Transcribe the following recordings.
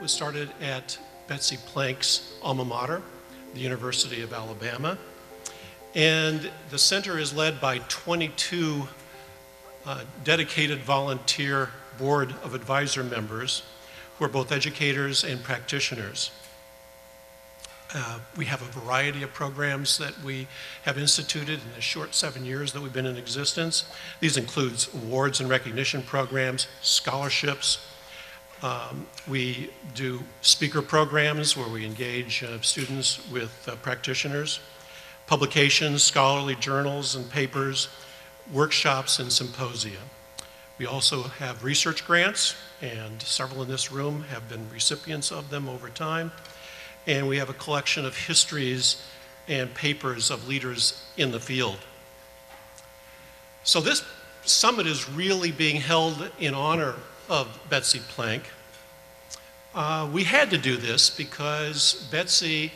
was started at Betsy Plank's alma mater, the University of Alabama. And the center is led by 22 dedicated volunteer board of advisor members who are both educators and practitioners. We have a variety of programs that we have instituted in the short 7 years that we've been in existence. These include awards and recognition programs, scholarships. We do speaker programs where we engage students with practitioners, publications, scholarly journals and papers, workshops and symposia. We also have research grants, and several in this room have been recipients of them over time. And we have a collection of histories and papers of leaders in the field. So this summit is really being held in honor of Betsy Plank. We had to do this because Betsy,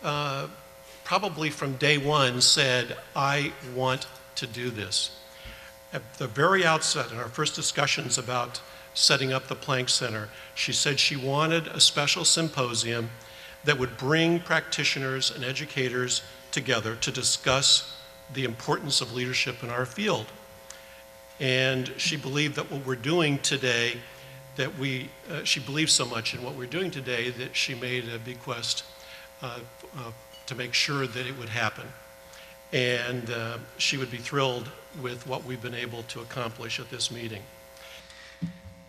probably from day one, said, "I want to do this." At the very outset, in our first discussions about setting up the Plank Center, she said she wanted a special symposium that would bring practitioners and educators together to discuss the importance of leadership in our field. And she believed that what we're doing today, she believed so much in what we're doing today that she made a bequest to make sure that it would happen. And she would be thrilled with what we've been able to accomplish at this meeting.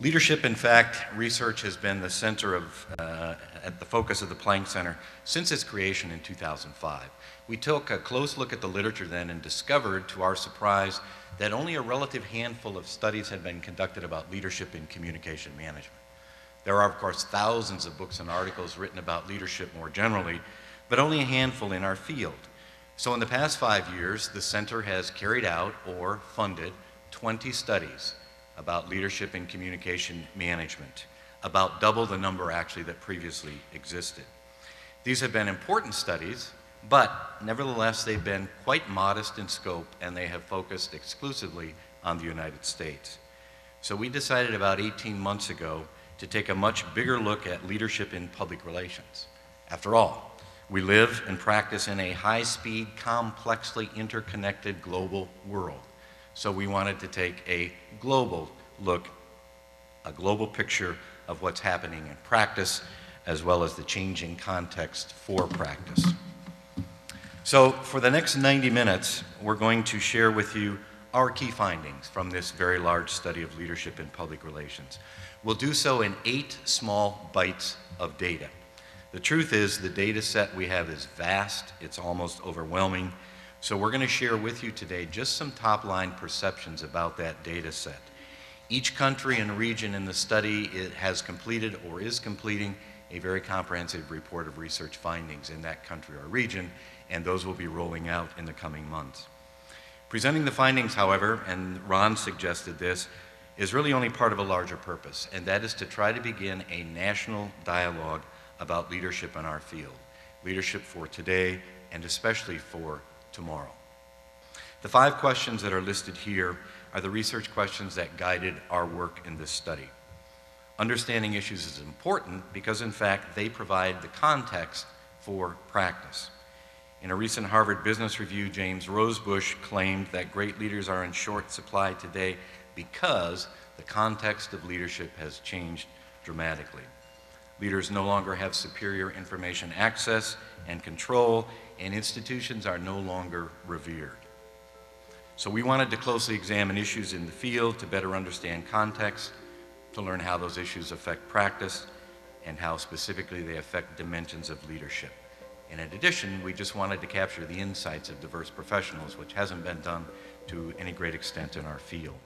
Leadership, in fact, research has been the center of, at the focus of the Plank Center since its creation in 2005. We took a close look at the literature then and discovered, to our surprise, that only a relative handful of studies had been conducted about leadership in communication management. There are, of course, thousands of books and articles written about leadership more generally, but only a handful in our field. So in the past 5 years, the center has carried out or funded 20 studies about leadership in communication management, about double the number actually that previously existed. These have been important studies, but nevertheless they've been quite modest in scope and they have focused exclusively on the United States. So we decided about 18 months ago to take a much bigger look at leadership in public relations. After all, we live and practice in a high-speed, complexly interconnected global world. So we wanted to take a global look, a global picture of what's happening in practice, as well as the changing context for practice. So for the next 90 minutes, we're going to share with you our key findings from this very large study of leadership in public relations. We'll do so in 8 small bites of data. The truth is the data set we have is vast, it's almost overwhelming, so we're going to share with you today just some top-line perceptions about that data set. Each country and region in the study has completed or is completing a very comprehensive report of research findings in that country or region, and those will be rolling out in the coming months. Presenting the findings, however, and Ron suggested this, is really only part of a larger purpose, and that is to try to begin a national dialogue about leadership in our field, leadership for today and especially for tomorrow. The 5 questions that are listed here are the research questions that guided our work in this study. Understanding issues is important because, in fact, they provide the context for practice. In a recent Harvard Business Review, James Rosebush claimed that great leaders are in short supply today because the context of leadership has changed dramatically. Leaders no longer have superior information access and control, and institutions are no longer revered. So we wanted to closely examine issues in the field to better understand context, to learn how those issues affect practice, and how specifically they affect dimensions of leadership. And in addition, we just wanted to capture the insights of diverse professionals, which hasn't been done to any great extent in our field.